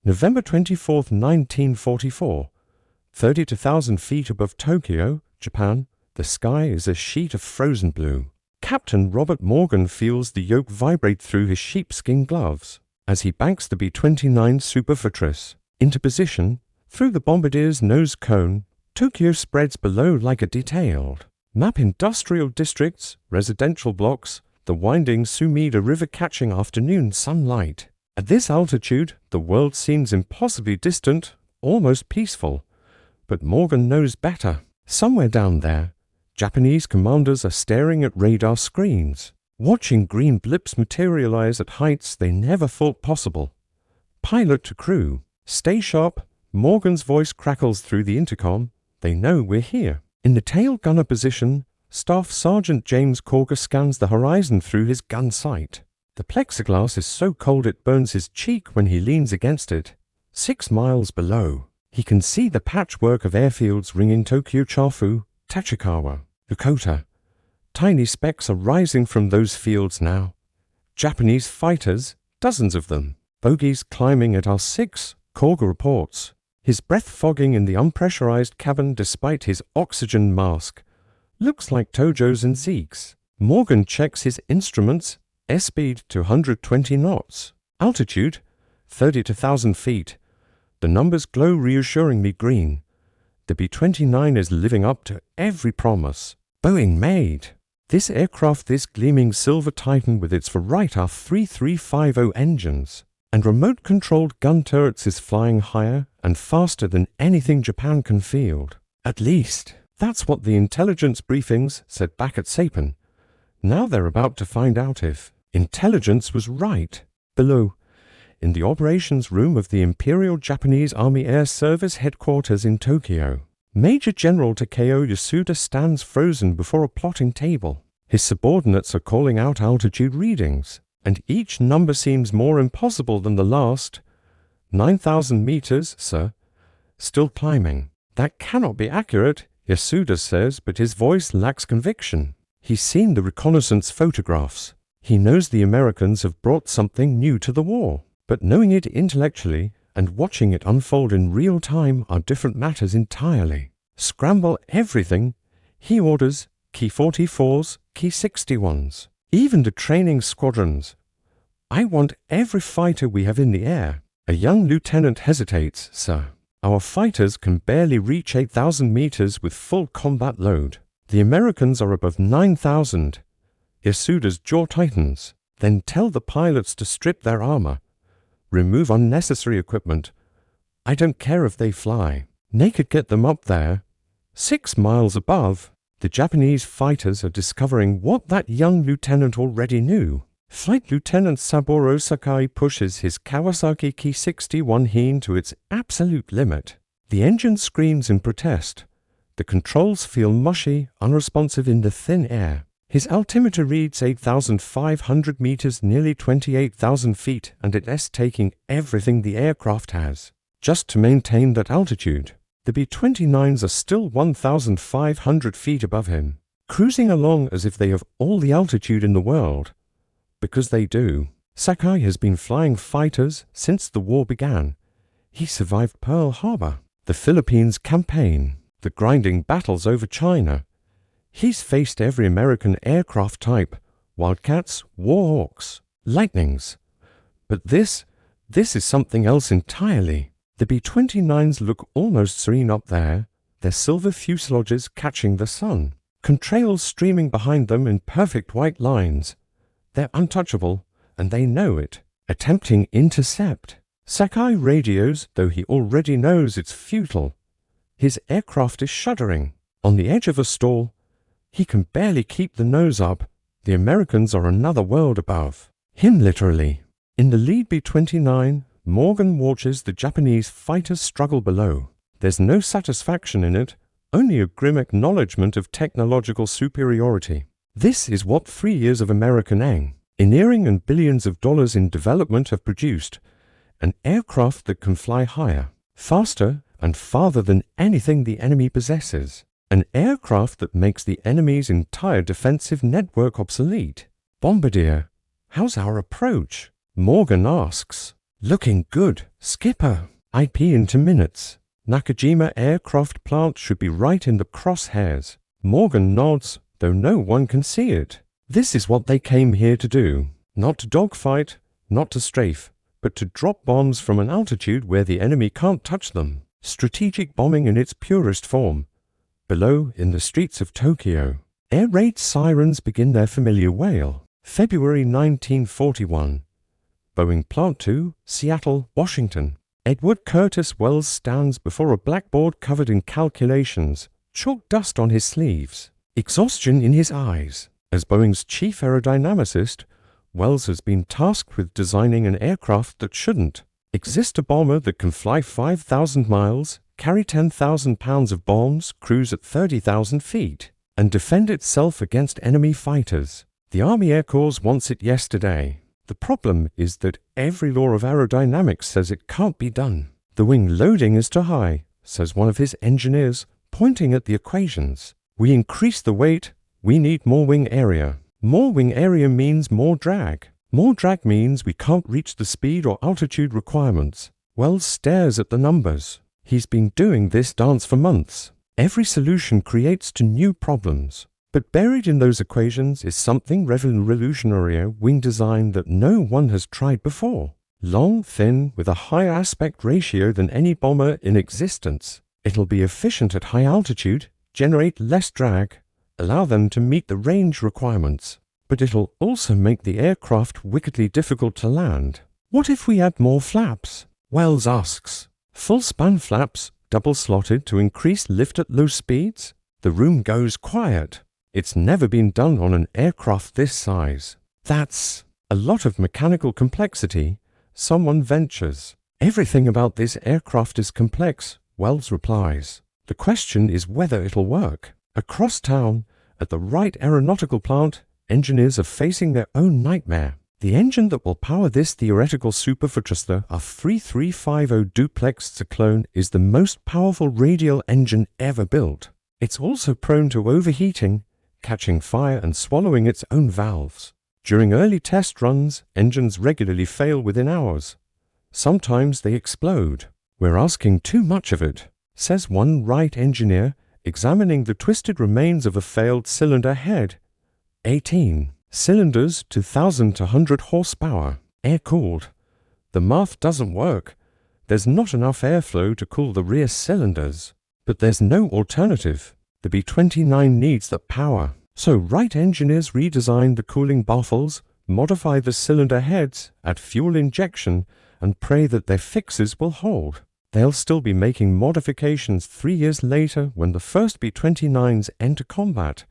November 24, 1944. 32,000 feet above Tokyo, Japan, the sky is a sheet of frozen blue. Captain Robert Morgan feels the yoke vibrate through his sheepskin gloves as he banks the B-29 Superfortress into position. Through the bombardier's nose cone, Tokyo spreads below like a detailed map. Industrial districts, residential blocks, the winding Sumida River catching afternoon sunlight. At this altitude, the world seems impossibly distant, almost peaceful. But Morgan knows better. Somewhere down there, Japanese commanders are staring at radar screens, watching green blips materialize at heights they never thought possible. Pilot to crew, stay sharp. Morgan's voice crackles through the intercom. They know we're here. In the tail gunner position, Staff Sergeant James Corker scans the horizon through his gun sight. The plexiglass is so cold it burns his cheek when he leans against it. 6 miles below, he can see the patchwork of airfields ringing Tokyo, Chafu, Tachikawa, Yokota. Tiny specks are rising from those fields now. Japanese fighters, dozens of them. Bogies climbing at R6, Corker reports. His breath fogging in the unpressurized cabin despite his oxygen mask. Looks like Tojo's and Zeke's. Morgan checks his instruments. Airspeed to 120 knots. Altitude 32,000 feet. The numbers glow reassuringly green. The B-29 is living up to every promise. Boeing made. This aircraft, this gleaming silver titan with its Varitar 3350 engines and remote-controlled gun turrets, is flying higher and faster than anything Japan can field. At least, that's what the intelligence briefings said back at Saipan. Now they're about to find out if intelligence was right. Below, in the operations room of the Imperial Japanese Army Air Service headquarters in Tokyo, Major General Takeo Yasuda stands frozen before a plotting table. His subordinates are calling out altitude readings, and each number seems more impossible than the last. 9,000 meters, sir. Still climbing. That cannot be accurate, Yasuda says, but his voice lacks conviction. He's seen the reconnaissance photographs. He knows the Americans have brought something new to the war, but knowing it intellectually and watching it unfold in real time are different matters entirely. Scramble everything, he orders. Key 44s, Key 61s, even the training squadrons. I want every fighter we have in the air. A young lieutenant hesitates, sir. Our fighters can barely reach 8,000 meters with full combat load. The Americans are above 9,000. Yasuda's jaw tightens. Then tell the pilots to strip their armor. Remove unnecessary equipment. I don't care if they fly. Naked get them up there. 6 miles above, the Japanese fighters are discovering what that young lieutenant already knew. Flight Lieutenant Saburo Sakai pushes his Kawasaki Ki 61 Heen to its absolute limit. The engine screams in protest. The controls feel mushy, unresponsive in the thin air. His altimeter reads 8,500 meters, nearly 28,000 feet, and it's taking everything the aircraft has just to maintain that altitude. The B-29s are still 1,500 feet above him, cruising along as if they have all the altitude in the world. Because they do. Sakai has been flying fighters since the war began. He survived Pearl Harbor, the Philippines campaign, the grinding battles over China. He's faced every American aircraft type, Wildcats, Warhawks, Lightnings. But this is something else entirely. The B-29s look almost serene up there, their silver fuselages catching the sun, contrails streaming behind them in perfect white lines. They're untouchable, and they know it. Attempting intercept. Sakai radios, though he already knows it's futile. His aircraft is shuddering. On the edge of a stall, he can barely keep the nose up. The Americans are another world above him, literally. In the lead B-29, Morgan watches the Japanese fighters struggle below. There's no satisfaction in it, only a grim acknowledgement of technological superiority. This is what 3 years of American engineering and billions of dollars in development have produced: an aircraft that can fly higher, faster, and farther than anything the enemy possesses. An aircraft that makes the enemy's entire defensive network obsolete. Bombardier, how's our approach? Morgan asks. Looking good, Skipper, I'd pee into minutes. Nakajima Aircraft Plant should be right in the crosshairs. Morgan nods, though no one can see it. This is what they came here to do. Not to dogfight, not to strafe, but to drop bombs from an altitude where the enemy can't touch them. Strategic bombing in its purest form. Below, in the streets of Tokyo, air raid sirens begin their familiar wail. February 1941. Boeing Plant 2, Seattle, Washington. Edward Curtis Wells stands before a blackboard covered in calculations, chalk dust on his sleeves, exhaustion in his eyes. As Boeing's chief aerodynamicist, Wells has been tasked with designing an aircraft that shouldn't. Exist a bomber that can fly 5,000 miles, carry 10,000 pounds of bombs, cruise at 30,000 feet, and defend itself against enemy fighters. The Army Air Corps wants it yesterday. The problem is that every law of aerodynamics says it can't be done. The wing loading is too high, says one of his engineers, pointing at the equations. We increase the weight, we need more wing area. More wing area means more drag. More drag means we can't reach the speed or altitude requirements. Wells stares at the numbers. He's been doing this dance for months. Every solution creates two new problems. But buried in those equations is something revolutionary wing design that no one has tried before. Long, thin, with a higher aspect ratio than any bomber in existence. It'll be efficient at high altitude, generate less drag, allow them to meet the range requirements. But it'll also make the aircraft wickedly difficult to land. What if we add more flaps? Wells asks. Full span flaps, double slotted to increase lift at low speeds? The room goes quiet. It's never been done on an aircraft this size. That's a lot of mechanical complexity, someone ventures. Everything about this aircraft is complex, Wells replies. The question is whether it'll work. Across town, at the Wright Aeronautical Plant, engineers are facing their own nightmare. The engine that will power this theoretical Superfortress, a 3350 duplex cyclone, is the most powerful radial engine ever built. It's also prone to overheating, catching fire and swallowing its own valves. During early test runs, engines regularly fail within hours. Sometimes they explode. We're asking too much of it, says one Wright engineer, examining the twisted remains of a failed cylinder head. 18 cylinders, 2,000 to 100 horsepower, air-cooled. The math doesn't work. There's not enough airflow to cool the rear cylinders. But there's no alternative. The B-29 needs that power. So Wright engineers redesign the cooling baffles, modify the cylinder heads, add fuel injection, and pray that their fixes will hold. They'll still be making modifications 3 years later when the first B-29s enter combat,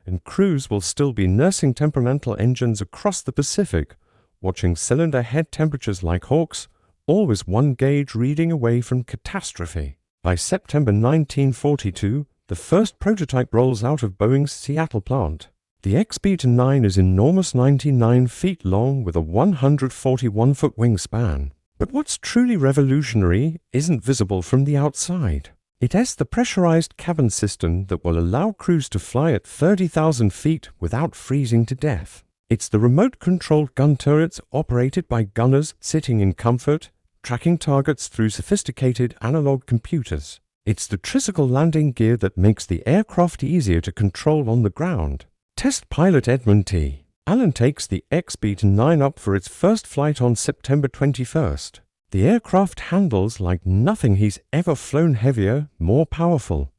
and crews will still be nursing temperamental engines across the Pacific, watching cylinder head temperatures like hawks, always one gauge reading away from catastrophe. By September 1942, the first prototype rolls out of Boeing's Seattle plant. The XB-29 is enormous, 99 feet long with a 141-foot wingspan. But what's truly revolutionary isn't visible from the outside. It has the pressurized cabin system that will allow crews to fly at 30,000 feet without freezing to death. It's the remote-controlled gun turrets operated by gunners sitting in comfort, tracking targets through sophisticated analog computers. It's the tricycle landing gear that makes the aircraft easier to control on the ground. Test pilot Edmund T. Allen takes the XB-29 up for its first flight on September 21st. The aircraft handles like nothing he's ever flown, heavier, more powerful,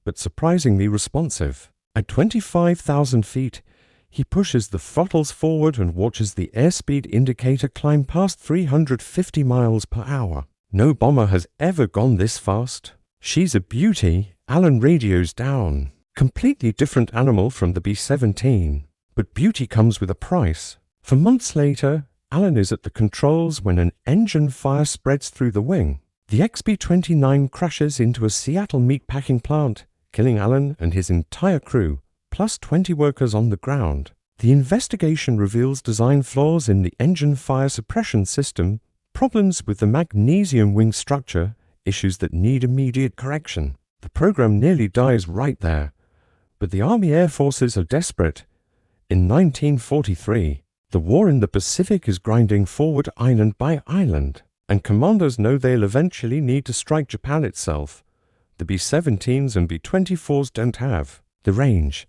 but surprisingly responsive. At 25,000 feet, he pushes the throttles forward and watches the airspeed indicator climb past 350 miles per hour. No bomber has ever gone this fast. She's a beauty, Allen radios down. Completely different animal from the B-17. But beauty comes with a price. For months later, Allen is at the controls when an engine fire spreads through the wing. The XB-29 crashes into a Seattle meatpacking plant, killing Allen and his entire crew, plus 20 workers on the ground. The investigation reveals design flaws in the engine fire suppression system, problems with the magnesium wing structure, issues that need immediate correction. The program nearly dies right there. But the Army Air Forces are desperate. In 1943, the war in the Pacific is grinding forward island by island. and commanders know they'll eventually need to strike Japan itself. The B-17s and B-24s don't have the range.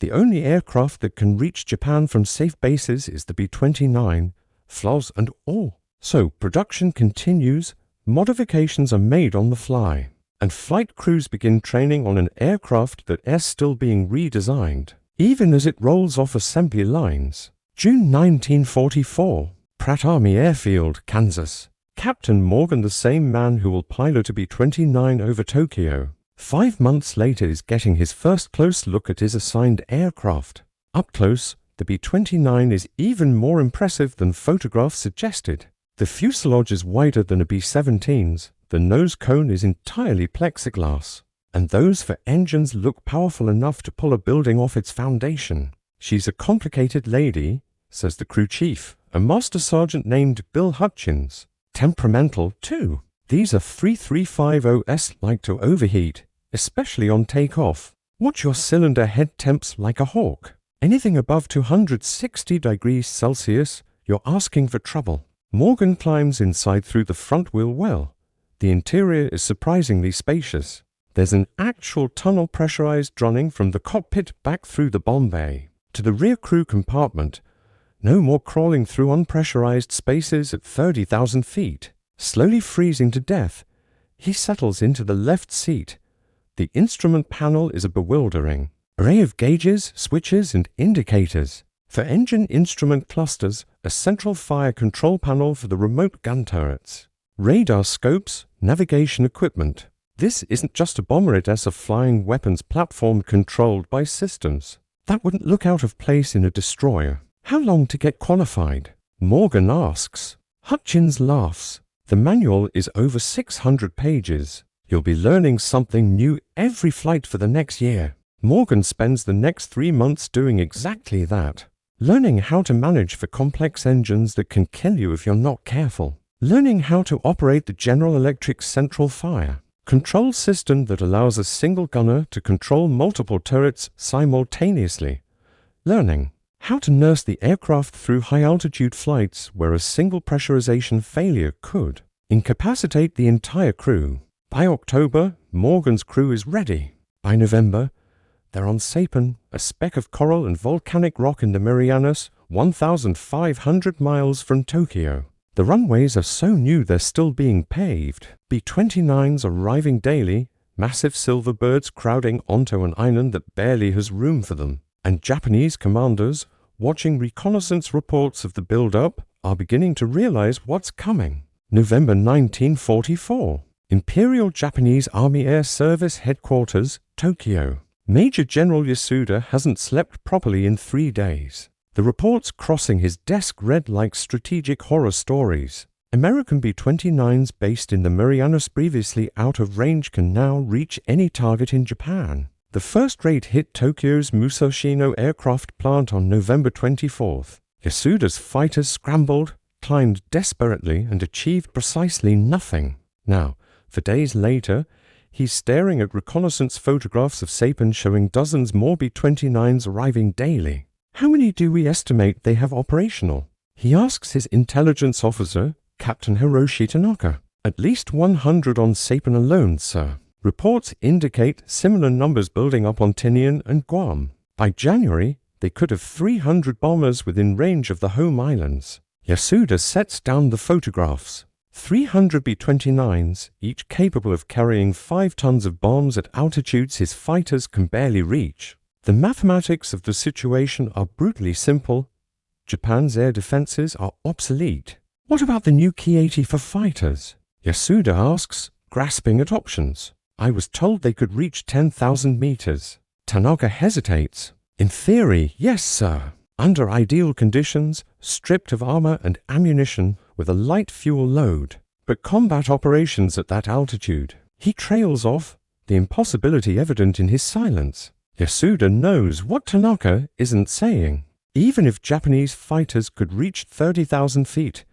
The only aircraft that can reach Japan from safe bases is the B-29, flaws and all. So production continues, modifications are made on the fly, and flight crews begin training on an aircraft that is still being redesigned, even as it rolls off assembly lines. June 1944, Pratt Army Airfield, Kansas. Captain Morgan, the same man who will pilot a B-29 over Tokyo, 5 months later is getting his first close look at his assigned aircraft. Up close, the B-29 is even more impressive than photographs suggested. The fuselage is wider than a B-17's, the nose cone is entirely plexiglass, and those for engines look powerful enough to pull a building off its foundation. She's a complicated lady, says the crew chief, a master sergeant named Bill Hutchins. Temperamental, too. These are 3350s like to overheat, especially on takeoff. Watch your cylinder head temps like a hawk. Anything above 260 degrees Celsius, you're asking for trouble. Morgan climbs inside through the front wheel well. The interior is surprisingly spacious. There's an actual tunnel pressurized running from the cockpit back through the bomb bay to the rear crew compartment. No more crawling through unpressurized spaces at 30,000 feet. Slowly freezing to death, he settles into the left seat. The instrument panel is a bewildering array of gauges, switches, and indicators. For engine instrument clusters, a central fire control panel for the remote gun turrets. Radar scopes, navigation equipment. This isn't just a bomber, it is a flying weapons platform controlled by systems that wouldn't look out of place in a destroyer. How long to get qualified? Morgan asks. Hutchins laughs. The manual is over 600 pages. You'll be learning something new every flight for the next year. Morgan spends the next 3 months doing exactly that. Learning how to manage for complex engines that can kill you if you're not careful. Learning how to operate the General Electric central fire control system that allows a single gunner to control multiple turrets simultaneously. Learning how to nurse the aircraft through high-altitude flights where a single pressurization failure could incapacitate the entire crew. By October, Morgan's crew is ready. By November, they're on Saipan, a speck of coral and volcanic rock in the Marianas, 1,500 miles from Tokyo. The runways are so new they're still being paved. B-29s arriving daily, massive silver birds crowding onto an island that barely has room for them. And Japanese commanders, watching reconnaissance reports of the build-up, are beginning to realize what's coming. November 1944. Imperial Japanese Army Air Service Headquarters, Tokyo. Major General Yasuda hasn't slept properly in 3 days. The reports crossing his desk read like strategic horror stories. American B-29s based in the Marianas previously out of range can now reach any target in Japan. The first raid hit Tokyo's Musashino aircraft plant on November 24th. Yasuda's fighters scrambled, climbed desperately, and achieved precisely nothing. Now, for days later, he's staring at reconnaissance photographs of Saipan showing dozens more B-29s arriving daily. How many do we estimate they have operational? He asks his intelligence officer, Captain Hiroshi Tanaka. At least 100 on Saipan alone, sir. Reports indicate similar numbers building up on Tinian and Guam. By January, they could have 300 bombers within range of the home islands. Yasuda sets down the photographs. 300 B-29s, each capable of carrying 5 tons of bombs at altitudes his fighters can barely reach. The mathematics of the situation are brutally simple. Japan's air defenses are obsolete. What about the new Ki-80 for fighters? Yasuda asks, grasping at options. I was told they could reach 10,000 meters. Tanaka hesitates. In theory, yes, sir. Under ideal conditions, stripped of armor and ammunition with a light fuel load. But combat operations at that altitude. He trails off, the impossibility evident in his silence. Yasuda knows what Tanaka isn't saying. Even if Japanese fighters could reach 30,000 feet,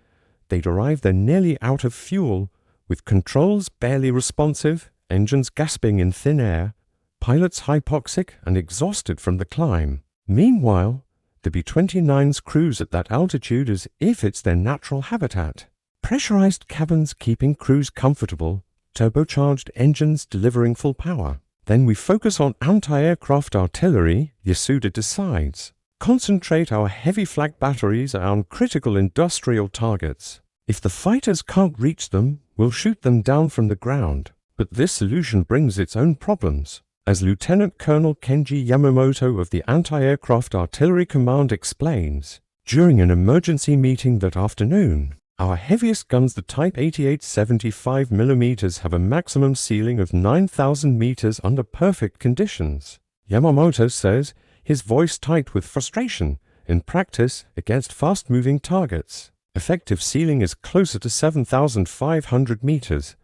they'd arrive there nearly out of fuel, with controls barely responsive, engines gasping in thin air, pilots hypoxic and exhausted from the climb. Meanwhile, the B-29s cruise at that altitude as if it's their natural habitat. pressurized cabins keeping crews comfortable, turbocharged engines delivering full power. Then we focus on anti-aircraft artillery, Yasuda decides. Concentrate our heavy flak batteries on critical industrial targets. If the fighters can't reach them, we'll shoot them down from the ground. But this solution brings its own problems. As Lieutenant Colonel Kenji Yamamoto of the Anti-Aircraft Artillery Command explains, during an emergency meeting that afternoon, our heaviest guns, the Type 88 75mm, have a maximum ceiling of 9,000 meters under perfect conditions. Yamamoto says, his voice tight with frustration, in practice against fast-moving targets. Effective ceiling is closer to 7,500 meters.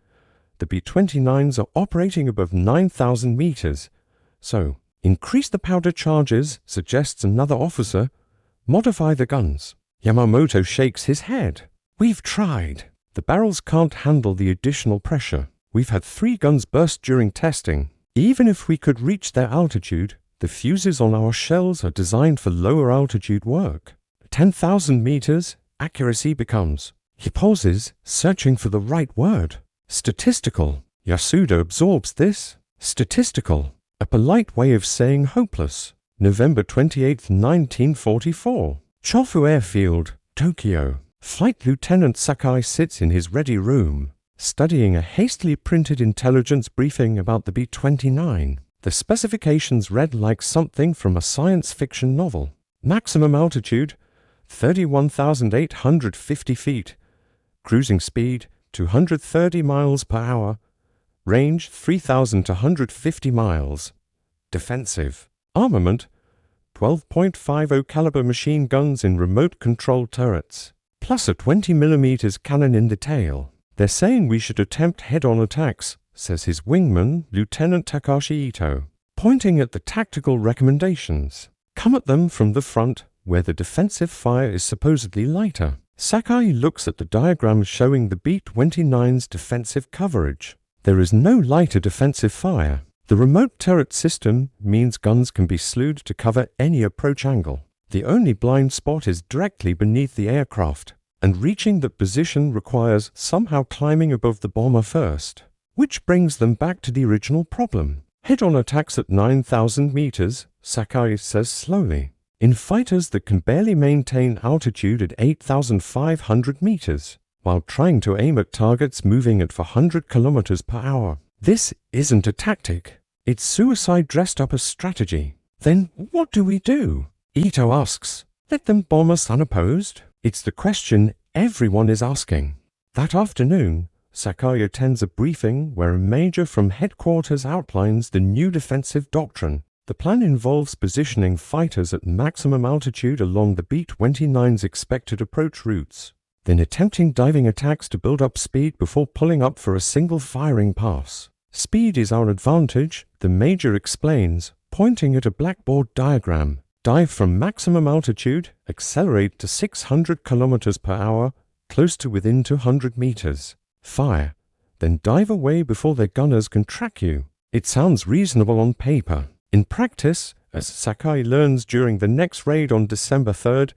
The B-29s are operating above 9,000 meters. So, increase the powder charges, suggests another officer. Modify the guns. Yamamoto shakes his head. We've tried. The barrels can't handle the additional pressure. We've had 3 guns burst during testing. Even if we could reach their altitude, the fuses on our shells are designed for lower altitude work. 10,000 meters, accuracy becomes. He pauses, searching for the right word. Statistical. Yasuda absorbs this. Statistical. A polite way of saying hopeless. November 28, 1944. Chofu Airfield, Tokyo. Flight Lieutenant Sakai sits in his ready room, studying a hastily printed intelligence briefing about the B-29. The specifications read like something from a science fiction novel. Maximum altitude, 31,850 feet. Cruising speed, 230 miles per hour. Range, 3,250 miles. Defensive. Armament, 12.50 caliber machine guns in remote control turrets, plus a 20mm cannon in the tail. They're saying we should attempt head-on attacks, says his wingman, Lieutenant Takashi Ito, pointing at the tactical recommendations. Come at them from the front, where the defensive fire is supposedly lighter. Sakai looks at the diagram showing the B-29's defensive coverage. There is no lighter defensive fire. The remote turret system means guns can be slewed to cover any approach angle. The only blind spot is directly beneath the aircraft, and reaching that position requires somehow climbing above the bomber first. Which brings them back to the original problem. Head-on attacks at 9,000 meters, Sakai says slowly, in fighters that can barely maintain altitude at 8,500 meters, while trying to aim at targets moving at 400 kilometers per hour. This isn't a tactic. It's suicide dressed up as strategy. Then what do we do? Ito asks. Let them bomb us unopposed? It's the question everyone is asking. That afternoon, Sakai attends a briefing where a major from headquarters outlines the new defensive doctrine. The plan involves positioning fighters at maximum altitude along the B-29's expected approach routes, then attempting diving attacks to build up speed before pulling up for a single firing pass. Speed is our advantage, the major explains, pointing at a blackboard diagram. Dive from maximum altitude, accelerate to 600 kilometers per hour, close to within 200 meters. Fire, then dive away before their gunners can track you. It sounds reasonable on paper. In practice, as Sakai learns during the next raid on December 3rd,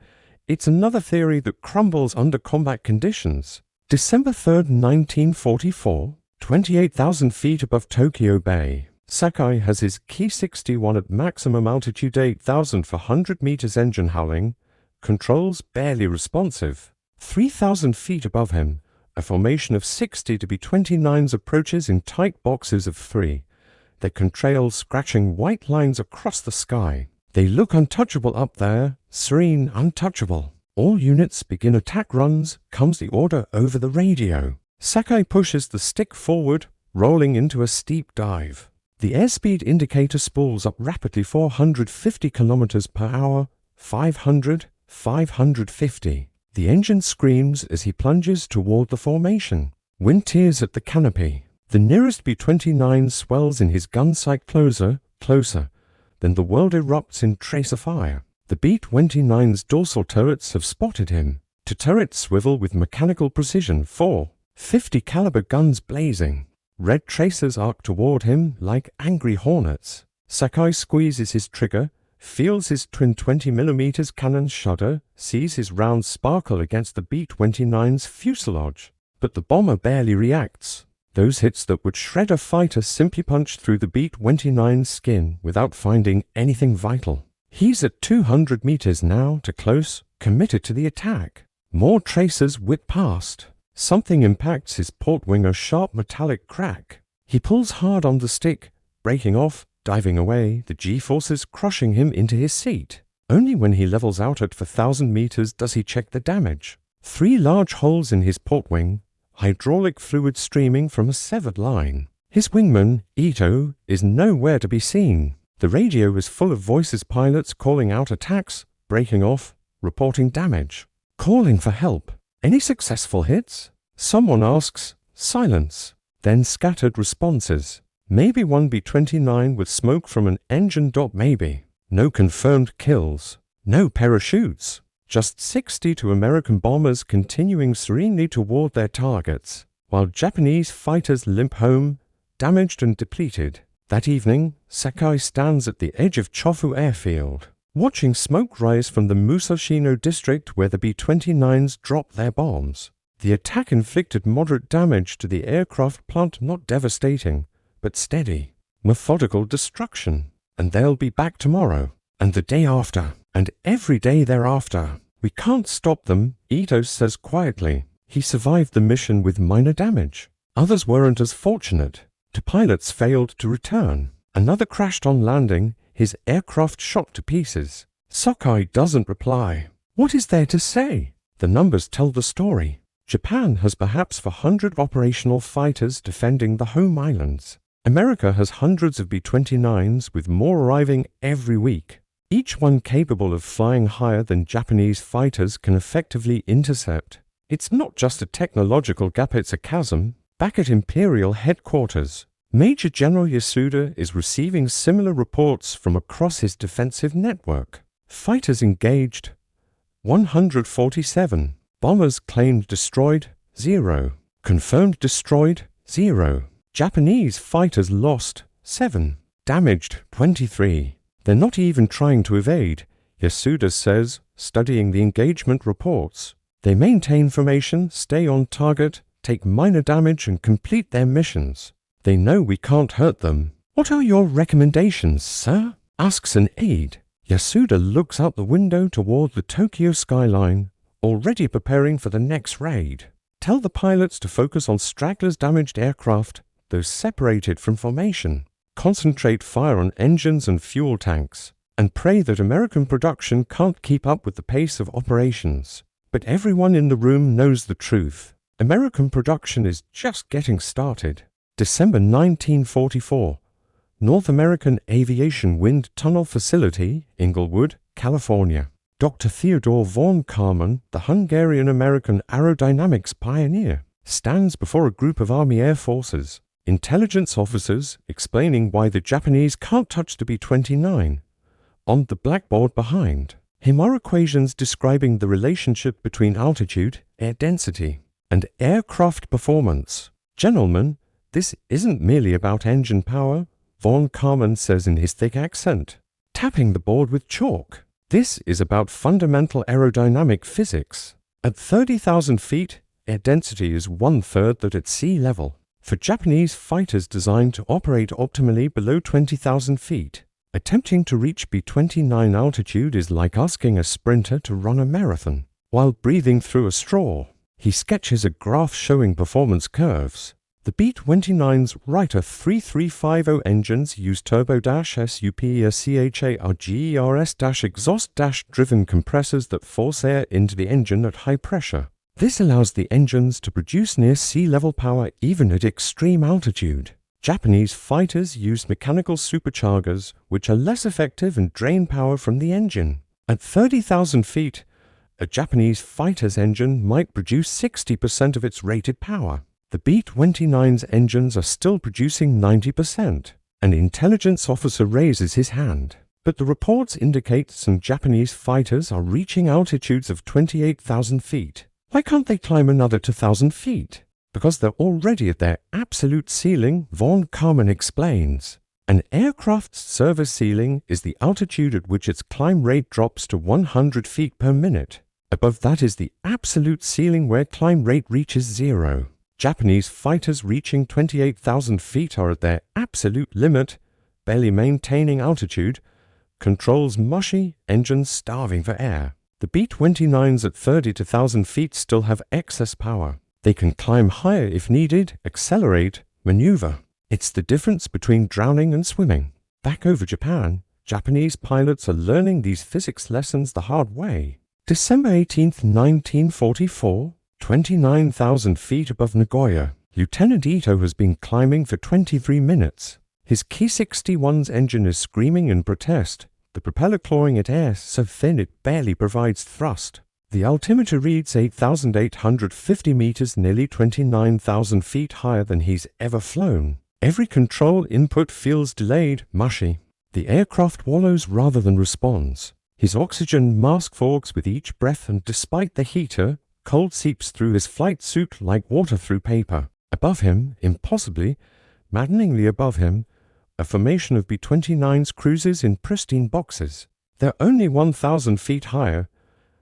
it's another theory that crumbles under combat conditions. December 3rd, 1944, 28,000 feet above Tokyo Bay. Sakai has his Ki-61 at maximum altitude 8,400 meters engine howling, controls barely responsive. 3,000 feet above him, a formation of 60 B-29s approaches in tight boxes of 3. Their contrails scratching white lines across the sky. They look untouchable up there, serene, untouchable. All units begin attack runs, comes the order over the radio. Sakai pushes the stick forward, rolling into a steep dive. The airspeed indicator spools up rapidly 450 kilometers per hour, 500, 550. The engine screams as he plunges toward the formation. Wind tears at the canopy. The nearest B-29 swells in his gun sight closer. Then the world erupts in tracer fire. The B-29's dorsal turrets have spotted him. To turrets swivel with mechanical precision 4, 50 caliber guns blazing. Red tracers arc toward him like angry hornets. Sakai squeezes his trigger, feels his twin 20mm cannons shudder, sees his rounds sparkle against the B-29's fuselage. but the bomber barely reacts. Those hits that would shred a fighter simply punch through the B-29's skin without finding anything vital. He's at 200 meters now to close, committed to the attack. More tracers whip past. Something impacts his port wing, a sharp metallic crack. He pulls hard on the stick, breaking off, diving away, the G-forces crushing him into his seat. Only when he levels out at 4,000 meters does he check the damage. 3 large holes in his port wing, hydraulic fluid streaming from a severed line. His wingman, Ito, is nowhere to be seen. The radio is full of voices, pilots calling out attacks, breaking off, reporting damage, calling for help. Any successful hits? Someone asks. Silence. Then scattered responses. Maybe one B-29 with smoke from an engine dot, maybe. No confirmed kills. No parachutes. Just 62 American bombers continuing serenely toward their targets, while Japanese fighters limp home, damaged and depleted. That evening, Sakai stands at the edge of Chofu airfield, watching smoke rise from the Musashino district where the B-29s dropped their bombs. The attack inflicted moderate damage to the aircraft plant, not devastating, but steady, methodical destruction. And they'll be back tomorrow, and the day after, and every day thereafter. We can't stop them, Ito says quietly. He survived the mission with minor damage. Others weren't as fortunate. 2 pilots failed to return. Another crashed on landing, his aircraft shot to pieces. Sakai doesn't reply. What is there to say? The numbers tell the story. Japan has perhaps 400 operational fighters defending the home islands. America has hundreds of B-29s, with more arriving every week. Each one capable of flying higher than Japanese fighters can effectively intercept. It's not just a technological gap, it's a chasm. Back at Imperial headquarters, Major General Yasuda is receiving similar reports from across his defensive network. Fighters engaged, 147. Bombers claimed destroyed, 0. Confirmed destroyed, 0. Japanese fighters lost, 7. Damaged, 23. They're not even trying to evade, Yasuda says, studying the engagement reports. They maintain formation, stay on target, take minor damage and complete their missions. They know we can't hurt them. What are your recommendations, sir? Asks an aide. Yasuda looks out the window toward the Tokyo skyline, already preparing for the next raid. Tell the pilots to focus on stragglers, damaged aircraft, those separated from formation. Concentrate fire on engines and fuel tanks, and pray that American production can't keep up with the pace of operations. But everyone in the room knows the truth. American production is just getting started. December 1944. North American Aviation Wind Tunnel Facility, Inglewood, California. Dr. Theodore von Karman, the Hungarian-American aerodynamics pioneer, stands before a group of Army Air Forces intelligence officers explaining why the Japanese can't touch the B-29. On the blackboard behind, him are equations describing the relationship between altitude, air density, and aircraft performance. Gentlemen, this isn't merely about engine power, von Karman says in his thick accent, tapping the board with chalk. This is about fundamental aerodynamic physics. At 30,000 feet, air density is 1/3 that at sea level. For Japanese fighters designed to operate optimally below 20,000 feet, attempting to reach B-29 altitude is like asking a sprinter to run a marathon while breathing through a straw. He sketches a graph showing performance curves. The B-29's Writer 3350 engines use turbo-SUPERCHARGERS-exhaust-driven compressors that force air into the engine at high pressure. This allows the engines to produce near sea level power even at extreme altitude. Japanese fighters use mechanical superchargers, which are less effective and drain power from the engine. At 30,000 feet, a Japanese fighter's engine might produce 60% of its rated power. The B-29's engines are still producing 90%. An intelligence officer raises his hand. But the reports indicate some Japanese fighters are reaching altitudes of 28,000 feet. Why can't they climb another 2,000 feet? Because they're already at their absolute ceiling, von Karman explains. An aircraft's service ceiling is the altitude at which its climb rate drops to 100 feet per minute. Above that is the absolute ceiling where climb rate reaches 0. Japanese fighters reaching 28,000 feet are at their absolute limit, barely maintaining altitude, controls mushy, engines starving for air. The B-29s at 32,000 feet still have excess power. They can climb higher if needed, accelerate, maneuver. It's the difference between drowning and swimming. Back over Japan, Japanese pilots are learning these physics lessons the hard way. December 18, 1944, 29,000 feet above Nagoya, Lieutenant Ito has been climbing for 23 minutes. His Ki-61's engine is screaming in protest, the propeller clawing at air so thin it barely provides thrust. The altimeter reads 8,850 meters, nearly 29,000 feet higher than he's ever flown. Every control input feels delayed, mushy. The aircraft wallows rather than responds. His oxygen mask fogs with each breath, and despite the heater, cold seeps through his flight suit like water through paper. Above him, impossibly, maddeningly above him, a formation of B-29s cruises in pristine boxes. They're only 1,000 feet higher,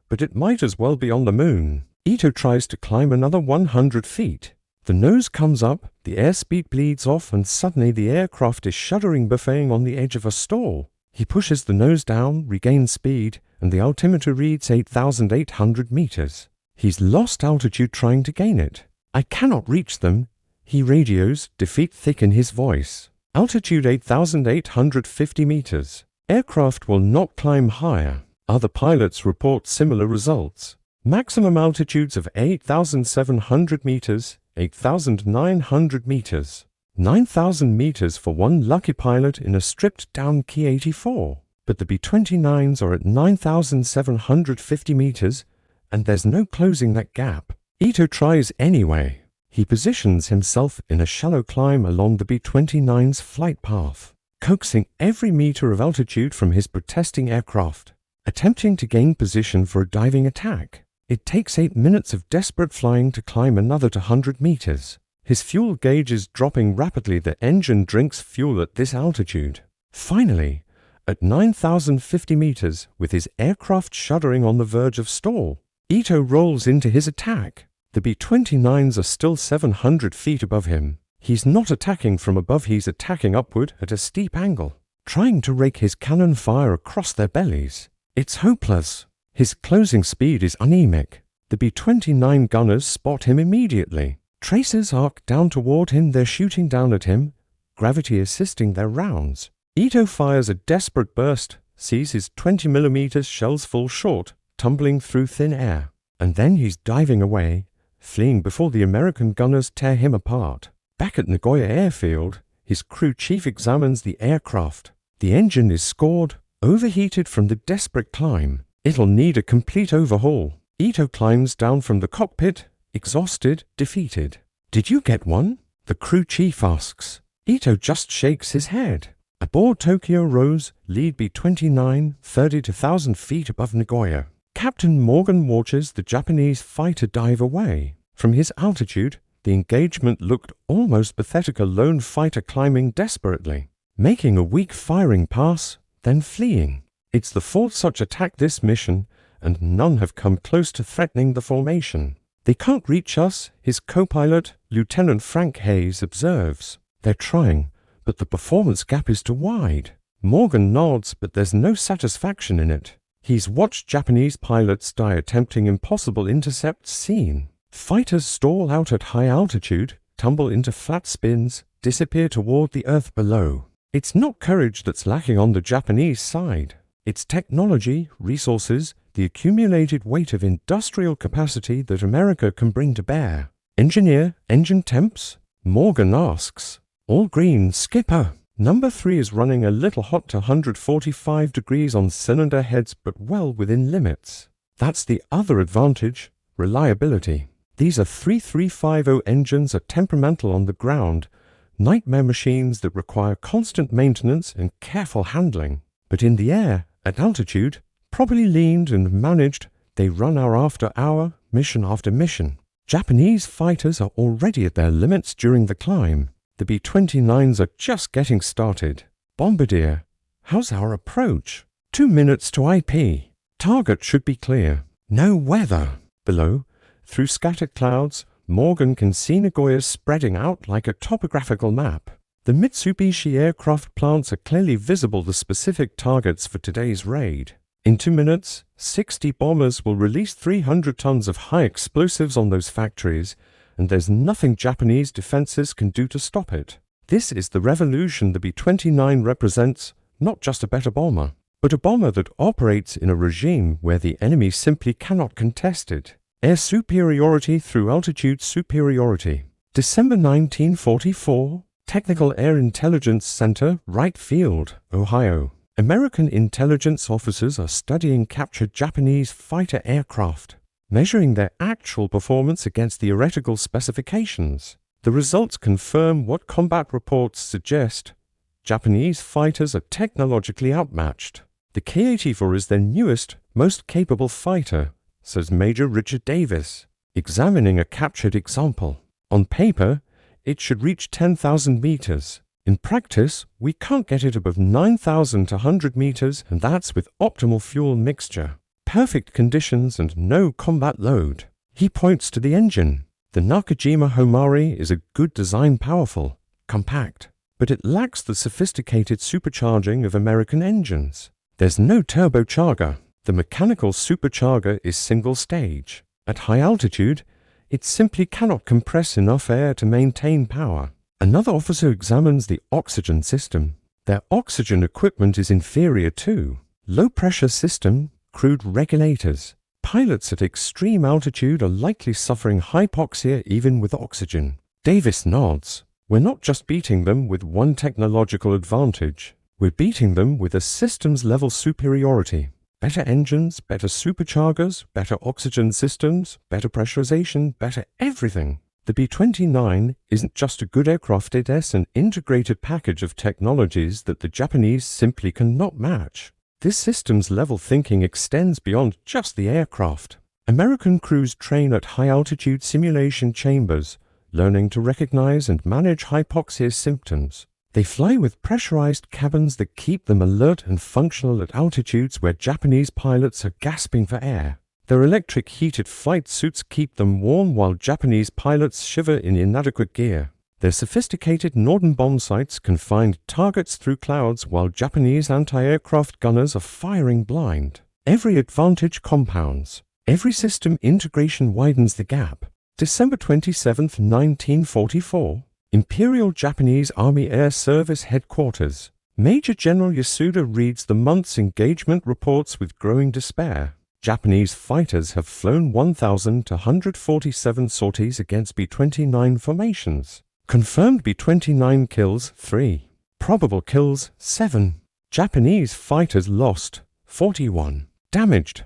but it might as well be on the moon. Ito tries to climb another 100 feet. The nose comes up, the airspeed bleeds off, and suddenly the aircraft is shuddering, buffeting on the edge of a stall. He pushes the nose down, regains speed, and the altimeter reads 8,800 meters. He's lost altitude trying to gain it. "I cannot reach them," he radios, defeat thick in his voice. Altitude 8,850 meters. Aircraft will not climb higher. Other pilots report similar results. Maximum altitudes of 8,700 meters, 8,900 meters. 9,000 meters for one lucky pilot in a stripped-down Ki-84. But the B-29s are at 9,750 meters, and there's no closing that gap. Ito tries anyway. He positions himself in a shallow climb along the B-29's flight path, coaxing every meter of altitude from his protesting aircraft, attempting to gain position for a diving attack. It takes 8 minutes of desperate flying to climb another 200 meters. His fuel gauge is dropping rapidly. The engine drinks fuel at this altitude. Finally, at 9,050 meters, with his aircraft shuddering on the verge of stall, Ito rolls into his attack. The B-29s are still 700 feet above him. He's not attacking from above, he's attacking upward at a steep angle, trying to rake his cannon fire across their bellies. It's hopeless. His closing speed is anemic. The B-29 gunners spot him immediately. Tracers arc down toward him, they're shooting down at him, gravity assisting their rounds. Ito fires a desperate burst, sees his 20mm shells fall short, tumbling through thin air. And then he's diving away, fleeing before the American gunners tear him apart. Back at Nagoya Airfield, his crew chief examines the aircraft. The engine is scored, overheated from the desperate climb. It'll need a complete overhaul. Ito climbs down from the cockpit, exhausted, defeated. "Did you get one?" the crew chief asks. Ito just shakes his head. Aboard Tokyo Rose, lead B-29, 32,000 feet above Nagoya. Captain Morgan watches the Japanese fighter dive away. From his altitude, the engagement looked almost pathetic, a lone fighter climbing desperately, making a weak firing pass, then fleeing. It's the fourth such attack this mission, and none have come close to threatening the formation. "They can't reach us," his co-pilot, Lieutenant Frank Hayes, observes. "They're trying, but the performance gap is too wide." Morgan nods, but there's no satisfaction in it. He's watched Japanese pilots die attempting impossible intercepts seen. Fighters stall out at high altitude, tumble into flat spins, disappear toward the earth below. It's not courage that's lacking on the Japanese side. It's technology, resources, the accumulated weight of industrial capacity that America can bring to bear. "Engineer, engine temps?" Morgan asks. "All green, skipper." Number 3 is running a little hot to 145 degrees on cylinder heads, but well within limits. That's the other advantage, reliability. These are 3350 engines, are temperamental on the ground, nightmare machines that require constant maintenance and careful handling. But in the air, at altitude, properly leaned and managed, they run hour after hour, mission after mission. Japanese fighters are already at their limits during the climb. The B-29s are just getting started. "Bombardier, how's our approach?" 2 minutes to IP. Target should be clear. No weather. Below, through scattered clouds, Morgan can see Nagoya spreading out like a topographical map. The Mitsubishi aircraft plants are clearly visible the specific targets for today's raid. In 2 minutes, 60 bombers will release 300 tons of high explosives on those factories, and there's nothing Japanese defenses can do to stop it. This is the revolution the B-29 represents, not just a better bomber, but a bomber that operates in a regime where the enemy simply cannot contest it. Air superiority through altitude superiority. December 1944, Technical Air Intelligence Center, Wright Field, Ohio. American intelligence officers are studying captured Japanese fighter aircraft, measuring their actual performance against theoretical specifications. The results confirm what combat reports suggest. Japanese fighters are technologically outmatched. The K-84 is their newest, most capable fighter, says Major Richard Davis, examining a captured example. On paper, it should reach 10,000 meters. In practice, we can't get it above 9,000 to 100 meters, and that's with optimal fuel mixture, perfect conditions, and no combat load. He points to the engine. The Nakajima Homari is a good design, powerful, compact, but it lacks the sophisticated supercharging of American engines. There's no turbocharger. The mechanical supercharger is single stage. At high altitude, it simply cannot compress enough air to maintain power. Another officer examines the oxygen system. Their oxygen equipment is inferior too. Low-pressure system, crude regulators. Pilots at extreme altitude are likely suffering hypoxia even with oxygen. Davis nods. We're not just beating them with one technological advantage. We're beating them with a systems-level superiority. Better engines, better superchargers, better oxygen systems, better pressurization, better everything. The B-29 isn't just a good aircraft, it is an integrated package of technologies that the Japanese simply cannot match. This systems-level thinking extends beyond just the aircraft. American crews train at high-altitude simulation chambers, learning to recognize and manage hypoxia symptoms. They fly with pressurized cabins that keep them alert and functional at altitudes where Japanese pilots are gasping for air. Their electric heated flight suits keep them warm while Japanese pilots shiver in inadequate gear. Their sophisticated Norden bomb sights can find targets through clouds while Japanese anti-aircraft gunners are firing blind. Every advantage compounds. Every system integration widens the gap. December 27, 1944. Imperial Japanese Army Air Service Headquarters. Major General Yasuda reads the month's engagement reports with growing despair. Japanese fighters have flown 1,147 sorties against B-29 formations. Confirmed B-29 kills 3. Probable kills 7. Japanese fighters lost 41. Damaged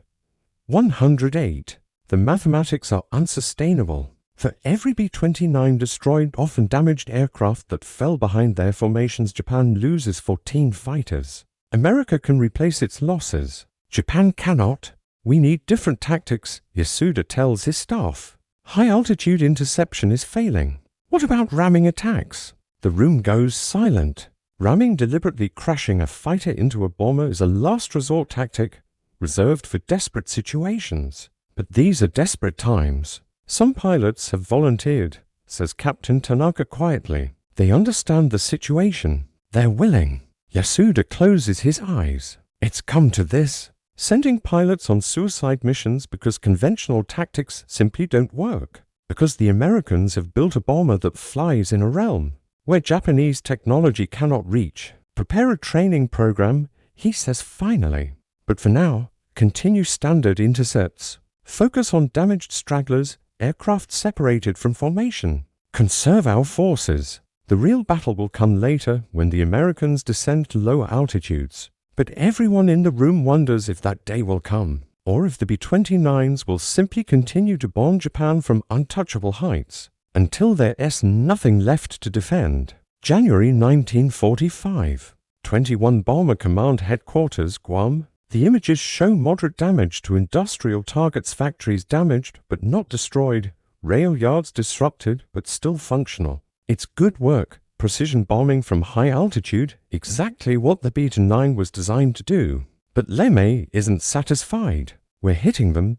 108. The mathematics are unsustainable. For every B-29 destroyed, often damaged aircraft that fell behind their formations, Japan loses 14 fighters. America can replace its losses. Japan cannot. We need different tactics, Yasuda tells his staff. High-altitude interception is failing. What about ramming attacks? The room goes silent. Ramming, deliberately crashing a fighter into a bomber, is a last resort tactic reserved for desperate situations. But these are desperate times. Some pilots have volunteered, says Captain Tanaka quietly. They understand the situation. They're willing. Yasuda closes his eyes. It's come to this. Sending pilots on suicide missions because conventional tactics simply don't work. Because the Americans have built a bomber that flies in a realm where Japanese technology cannot reach. Prepare a training program, he says finally. But for now, continue standard intercepts. Focus on damaged stragglers, aircraft separated from formation. Conserve our forces. The real battle will come later when the Americans descend to lower altitudes. But everyone in the room wonders if that day will come, or if the B-29s will simply continue to bomb Japan from untouchable heights, until there's nothing left to defend. January 1945. 21 Bomber Command Headquarters, Guam. The images show moderate damage to industrial targets, factories damaged but not destroyed, rail yards disrupted but still functional. It's good work, precision bombing from high altitude, exactly what the B-29 was designed to do. But LeMay isn't satisfied. We're hitting them,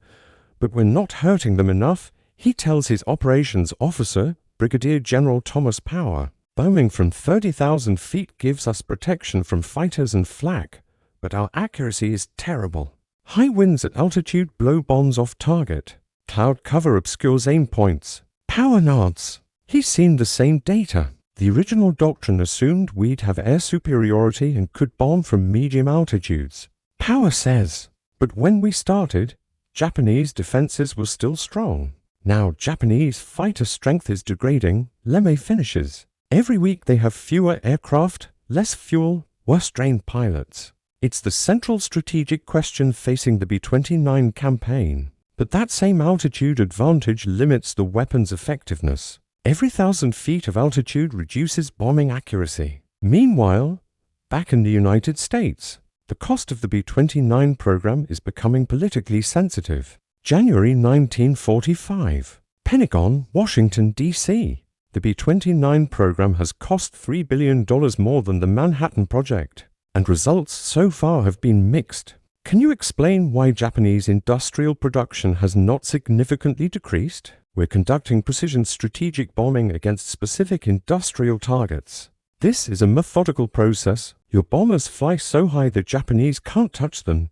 but we're not hurting them enough, He tells his operations officer, Brigadier General Thomas Power, "Bombing from 30,000 feet gives us protection from fighters and flak, but our accuracy is terrible. High winds at altitude blow bombs off target. Cloud cover obscures aim points." Power nods. He's seen the same data. The original doctrine assumed we'd have air superiority and could bomb from medium altitudes. Power says, "But when we started, Japanese defenses were still strong. Now Japanese fighter strength is degrading," LeMay finishes. "Every week they have fewer aircraft, less fuel, worse-trained pilots. It's the central strategic question facing the B-29 campaign. But that same altitude advantage limits the weapon's effectiveness. Every 1,000 feet of altitude reduces bombing accuracy." Meanwhile, back in the United States, the cost of the B-29 program is becoming politically sensitive. January 1945. Pentagon, Washington, D.C. The B-29 program has cost $3 billion more than the Manhattan Project, and results so far have been mixed. Can you explain why Japanese industrial production has not significantly decreased? We're conducting precision strategic bombing against specific industrial targets. This is a methodical process. Your bombers fly so high the Japanese can't touch them,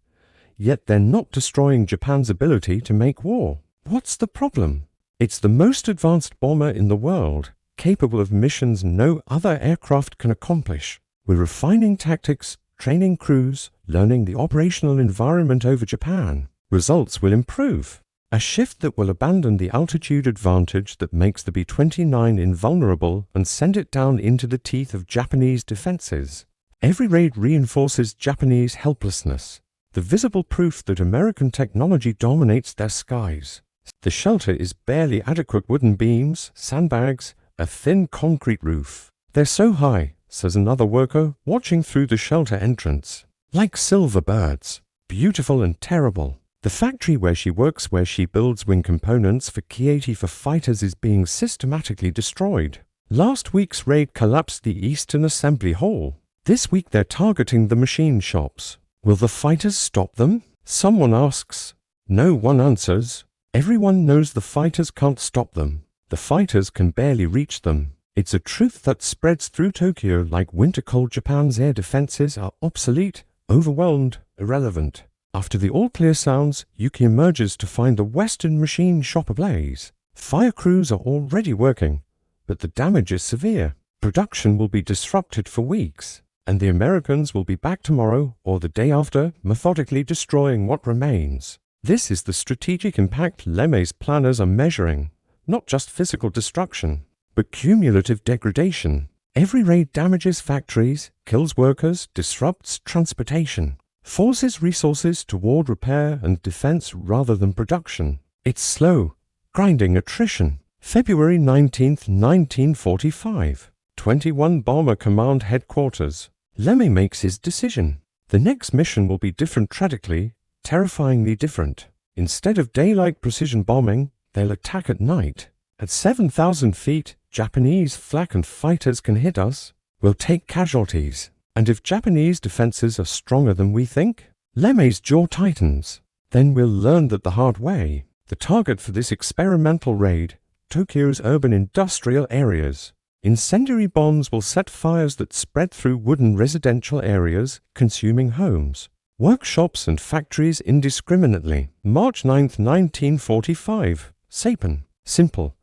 yet they're not destroying Japan's ability to make war. What's the problem? It's the most advanced bomber in the world, capable of missions no other aircraft can accomplish. We're refining tactics, training crews, learning the operational environment over Japan. Results will improve. A shift that will abandon the altitude advantage that makes the B-29 invulnerable and send it down into the teeth of Japanese defenses. Every raid reinforces Japanese helplessness, the visible proof that American technology dominates their skies. The shelter is barely adequate wooden beams, sandbags, a thin concrete roof. "They're so high," says another worker, watching through the shelter entrance. "Like silver birds. Beautiful and terrible." The factory where she works, where she builds wing components for Ki-80 for fighters, is being systematically destroyed. Last week's raid collapsed the Eastern Assembly Hall. This week they're targeting the machine shops. Will the fighters stop them? Someone asks. No one answers. Everyone knows the fighters can't stop them. The fighters can barely reach them. It's a truth that spreads through Tokyo like winter cold. Japan's air defenses are obsolete, overwhelmed, irrelevant. After the all-clear sounds, Yuki emerges to find the Western machine shop ablaze. Fire crews are already working, but the damage is severe. Production will be disrupted for weeks, and the Americans will be back tomorrow or the day after, methodically destroying what remains. This is the strategic impact LeMay's planners are measuring, not just physical destruction, but cumulative degradation. Every raid damages factories, kills workers, disrupts transportation, forces resources toward repair and defense rather than production. It's slow, grinding attrition. February 19, 1945. 21 Bomber Command Headquarters. LeMay makes his decision. The next mission will be different, radically, terrifyingly different. Instead of daylight precision bombing, they'll attack at night. At 7,000 feet, Japanese flak and fighters can hit us. We'll take casualties. And if Japanese defenses are stronger than we think, LeMay's jaw tightens. Then we'll learn that the hard way. The target for this experimental raid, Tokyo's urban industrial areas. Incendiary bombs will set fires that spread through wooden residential areas, consuming homes, workshops and factories indiscriminately. March 9, 1945. Saipan. Simple.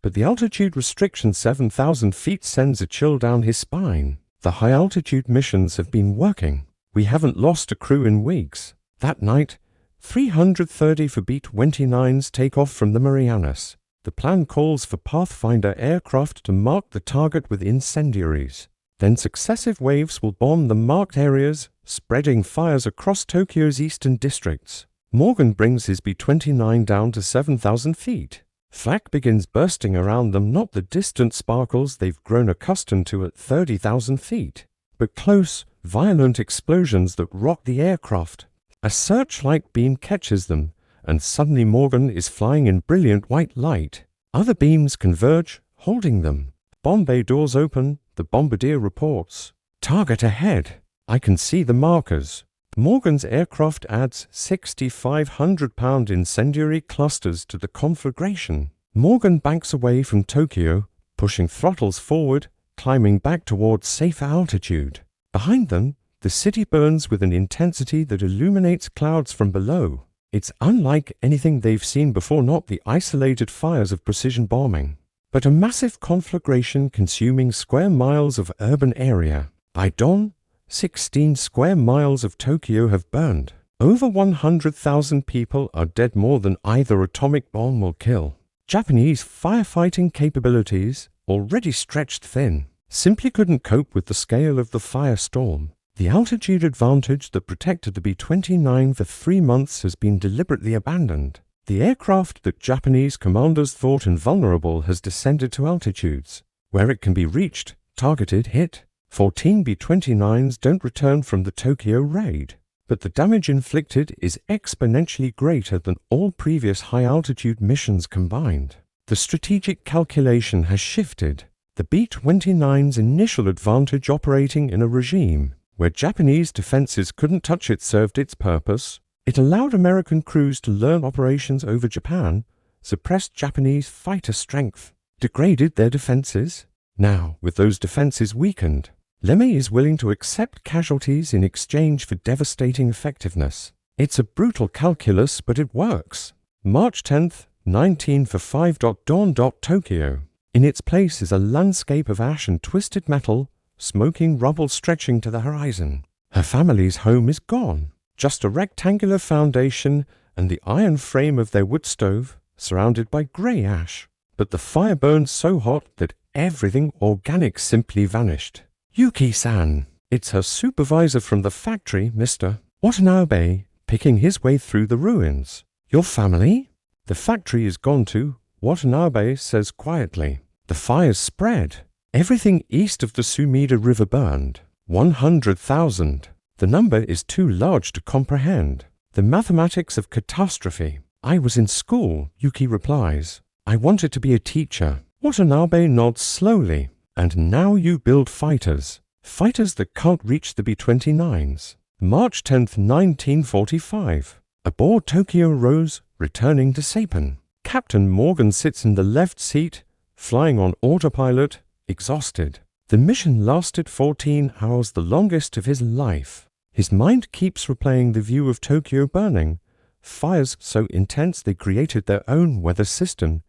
But the altitude restriction 7,000 feet sends a chill down his spine. The high-altitude missions have been working. We haven't lost a crew in weeks. That night, 330 for B-29s take off from the Marianas. The plan calls for Pathfinder aircraft to mark the target with incendiaries. Then successive waves will bomb the marked areas, spreading fires across Tokyo's eastern districts. Morgan brings his B-29 down to 7,000 feet. Flak begins bursting around them, not the distant sparkles they've grown accustomed to at 30,000 feet, but close, violent explosions that rock the aircraft. A searchlight beam catches them, and suddenly Morgan is flying in brilliant white light. Other beams converge, holding them. Bomb bay doors open, the bombardier reports. Target ahead. I can see the markers. Morgan's aircraft adds 6,500-pound incendiary clusters to the conflagration. Morgan banks away from Tokyo, pushing throttles forward, climbing back towards safer altitude. Behind them, the city burns with an intensity that illuminates clouds from below. It's unlike anything they've seen before, not the isolated fires of precision bombing, but a massive conflagration consuming square miles of urban area. By dawn, 16 square miles of Tokyo have burned. Over 100,000 people are dead, more than either atomic bomb will kill. Japanese firefighting capabilities, already stretched thin, simply couldn't cope with the scale of the firestorm. The altitude advantage that protected the B-29 for 3 months has been deliberately abandoned. The aircraft that Japanese commanders thought invulnerable has descended to altitudes where it can be reached, targeted, hit. 14 B-29s don't return from the Tokyo raid, but the damage inflicted is exponentially greater than all previous high-altitude missions combined. The strategic calculation has shifted. The B-29's initial advantage operating in a regime where Japanese defenses couldn't touch it served its purpose. It allowed American crews to learn operations over Japan, suppressed Japanese fighter strength, degraded their defenses. Now, with those defenses weakened, LeMay is willing to accept casualties in exchange for devastating effectiveness. It's a brutal calculus, but it works. March 10th, 1945. Dawn. Tokyo. In its place is a landscape of ash and twisted metal, smoking rubble stretching to the horizon. Her family's home is gone. Just a rectangular foundation and the iron frame of their wood stove, surrounded by grey ash. But the fire burned so hot that everything organic simply vanished. Yuki-san. It's her supervisor from the factory, Mr. Watanabe, picking his way through the ruins. Your family? The factory is gone too, Watanabe says quietly. The fire's spread. Everything east of the Sumida River burned. 100,000. The number is too large to comprehend. The mathematics of catastrophe. I was in school, Yuki replies. I wanted to be a teacher. Watanabe nods slowly. And now you build fighters. Fighters that can't reach the B-29s. March 10th, 1945. Aboard Tokyo Rose, returning to Saipan. Captain Morgan sits in the left seat, flying on autopilot, exhausted. The mission lasted 14 hours, the longest of his life. His mind keeps replaying the view of Tokyo burning, fires so intense they created their own weather system,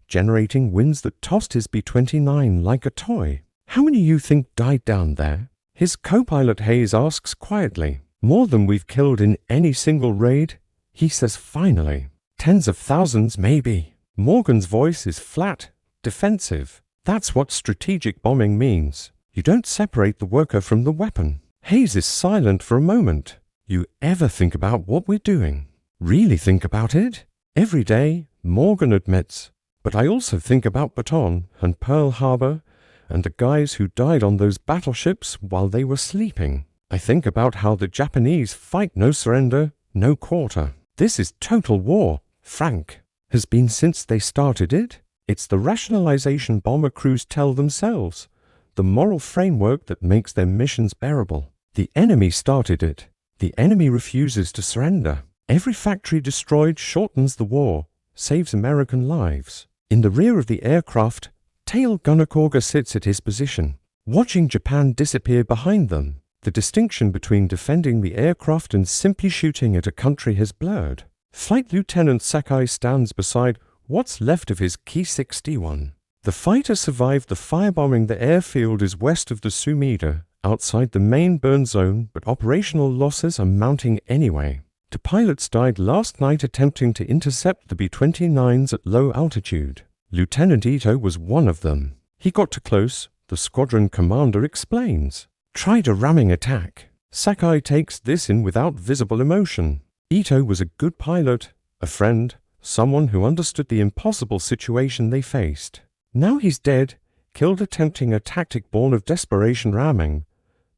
generating winds that tossed his B-29 like a toy. How many you think died down there? His co-pilot Hayes asks quietly. More than we've killed in any single raid, he says finally. Tens of thousands, maybe. Morgan's voice is flat, defensive. That's what strategic bombing means. You don't separate the worker from the weapon. Hayes is silent for a moment. You ever think about what we're doing? Really think about it? Every day, Morgan admits. But I also think about Baton and Pearl Harbor and the guys who died on those battleships while they were sleeping. I think about how the Japanese fight no surrender, no quarter. This is total war, Frank. Has been since they started it. It's the rationalization bomber crews tell themselves, the moral framework that makes their missions bearable. The enemy started it. The enemy refuses to surrender. Every factory destroyed shortens the war, saves American lives. In the rear of the aircraft, Tail Gunner Koga sits at his position, watching Japan disappear behind them. The distinction between defending the aircraft and simply shooting at a country has blurred. Flight Lieutenant Sakai stands beside what's left of his Ki-61. The fighter survived the firebombing. The airfield is west of the Sumida, outside the main burn zone, but operational losses are mounting anyway. Two pilots died last night attempting to intercept the B-29s at low altitude. Lieutenant Ito was one of them. He got too close, the squadron commander explains. Tried a ramming attack. Sakai takes this in without visible emotion. Ito was a good pilot, a friend, someone who understood the impossible situation they faced. Now he's dead, killed attempting a tactic born of desperation, ramming,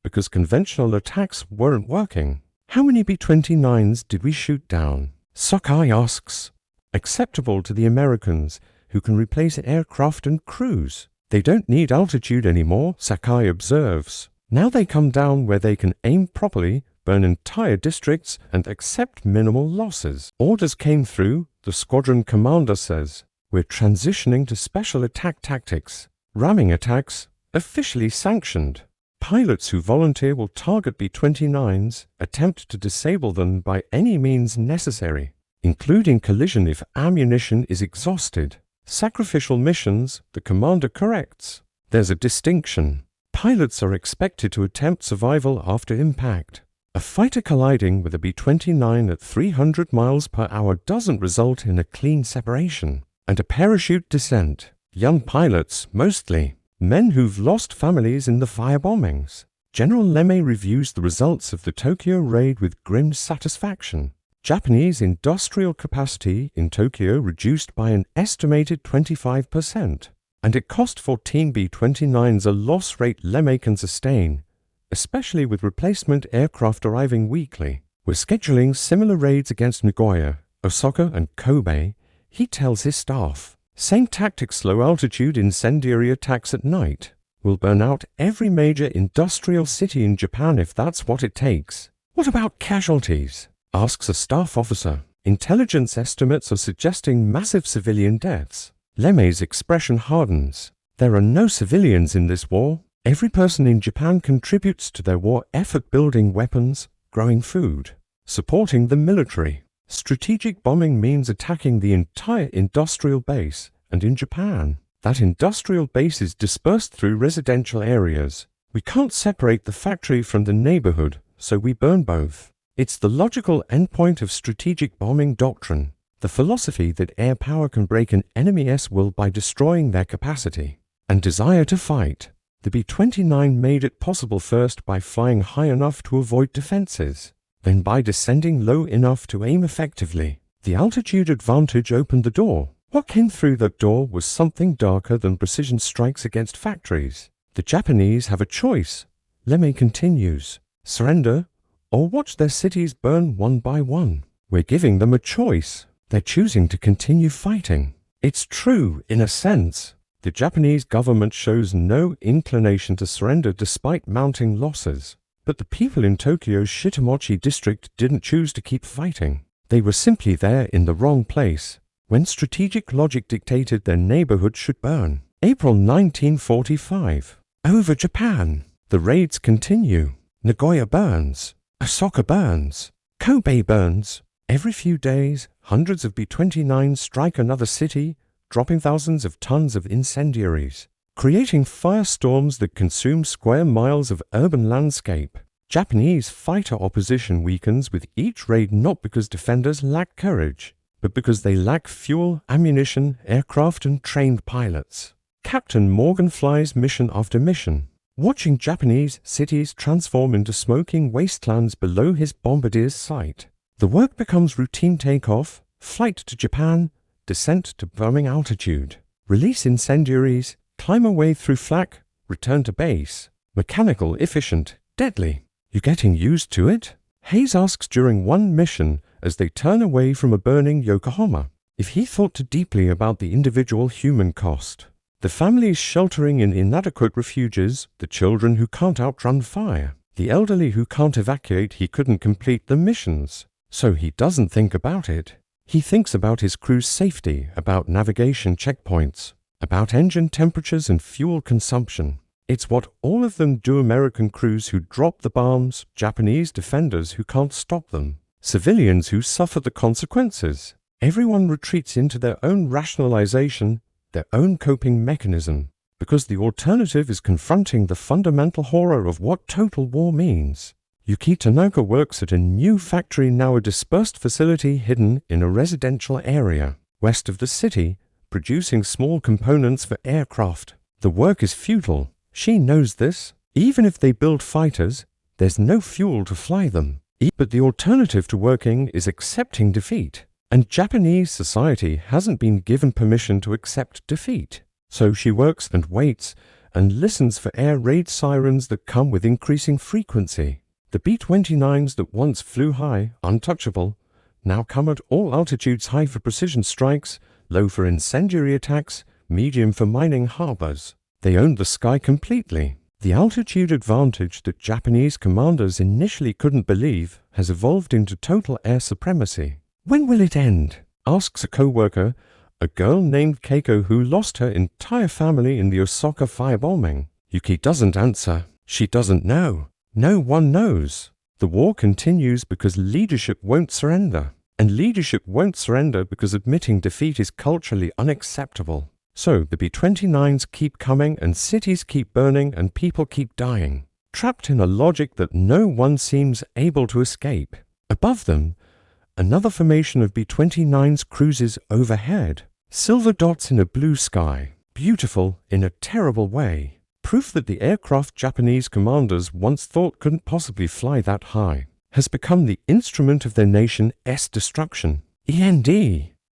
because conventional attacks weren't working. How many B-29s did we shoot down? Sakai asks. Acceptable to the Americans, who can replace aircraft and crews. They don't need altitude anymore, Sakai observes. Now they come down where they can aim properly, burn entire districts, and accept minimal losses. Orders came through, the squadron commander says. We're transitioning to special attack tactics. Ramming attacks, officially sanctioned. Pilots who volunteer will target B-29s, attempt to disable them by any means necessary, including collision if ammunition is exhausted. Sacrificial missions, the commander corrects. There's a distinction. Pilots are expected to attempt survival after impact. A fighter colliding with a B-29 at 300 miles per hour doesn't result in a clean separation. And a parachute descent. Young pilots, mostly. Men who've lost families in the firebombings. General Lemme reviews the results of the Tokyo raid with grim satisfaction. Japanese industrial capacity in Tokyo reduced by an estimated 25%. And it cost 14 B-29s a loss rate Lemme can sustain, especially with replacement aircraft arriving weekly. We're scheduling similar raids against Nagoya, Osaka, and Kobe, he tells his staff. Same tactics, low-altitude incendiary attacks at night. We'll burn out every major industrial city in Japan if that's what it takes. What about casualties? Asks a staff officer. Intelligence estimates are suggesting massive civilian deaths. Lemme's expression hardens. There are no civilians in this war. Every person in Japan contributes to their war effort, building weapons, growing food, supporting the military. Strategic bombing means attacking the entire industrial base, and in Japan, that industrial base is dispersed through residential areas. We can't separate the factory from the neighborhood, so we burn both. It's the logical endpoint of strategic bombing doctrine, the philosophy that air power can break an enemy's will by destroying their capacity and desire to fight. The B-29 made it possible first by flying high enough to avoid defenses, then by descending low enough to aim effectively. The altitude advantage opened the door. What came through that door was something darker than precision strikes against factories. The Japanese have a choice. Lemme continues. Surrender, or watch their cities burn one by one. We're giving them a choice. They're choosing to continue fighting. It's true, in a sense. The Japanese government shows no inclination to surrender despite mounting losses. But the people in Tokyo's Shitomochi district didn't choose to keep fighting. They were simply there in the wrong place, when strategic logic dictated their neighborhood should burn. April 1945. Over Japan. The raids continue. Nagoya burns. Osaka burns. Kobe burns. Every few days, hundreds of B-29s strike another city, dropping thousands of tons of incendiaries, creating firestorms that consume square miles of urban landscape. Japanese fighter opposition weakens with each raid, not because defenders lack courage, but because they lack fuel, ammunition, aircraft, and trained pilots. Captain Morgan flies mission after mission, watching Japanese cities transform into smoking wastelands below his bombardier's sight. The work becomes routine takeoff, flight to Japan, descent to bombing altitude, release incendiaries, climb away through flak, return to base. Mechanical, efficient, deadly. You getting used to it? Hayes asks during one mission as they turn away from a burning Yokohama if he thought too deeply about the individual human cost. The families sheltering in inadequate refuges, the children who can't outrun fire, the elderly who can't evacuate. He couldn't complete the missions, so he doesn't think about it. He thinks about his crew's safety, about navigation checkpoints, about engine temperatures and fuel consumption. It's what all of them do. American crews who drop the bombs, Japanese defenders who can't stop them, civilians who suffer the consequences. Everyone retreats into their own rationalization, their own coping mechanism, because the alternative is confronting the fundamental horror of what total war means. Yuki Tanaka works at a new factory, now a dispersed facility hidden in a residential area west of the city, producing small components for aircraft. The work is futile. She knows this. Even if they build fighters, there's no fuel to fly them. But the alternative to working is accepting defeat. And Japanese society hasn't been given permission to accept defeat. So she works and waits and listens for air raid sirens that come with increasing frequency. The B-29s that once flew high, untouchable, now come at all altitudes, high for precision strikes, low for incendiary attacks, medium for mining harbors. They owned the sky completely. The altitude advantage that Japanese commanders initially couldn't believe has evolved into total air supremacy. When will it end? Asks a co-worker, A girl named Keiko who lost her entire family in the Osaka firebombing. Yuki doesn't answer. She doesn't know. No one knows. The war continues because leadership won't surrender. And leadership won't surrender because admitting defeat is culturally unacceptable. So the B-29s keep coming and cities keep burning and people keep dying, trapped in a logic that no one seems able to escape. Above them, another formation of B-29s cruises overhead. Silver dots in a blue sky, beautiful in a terrible way. Proof that the aircraft Japanese commanders once thought couldn't possibly fly that high has become the instrument of their nation's destruction. END.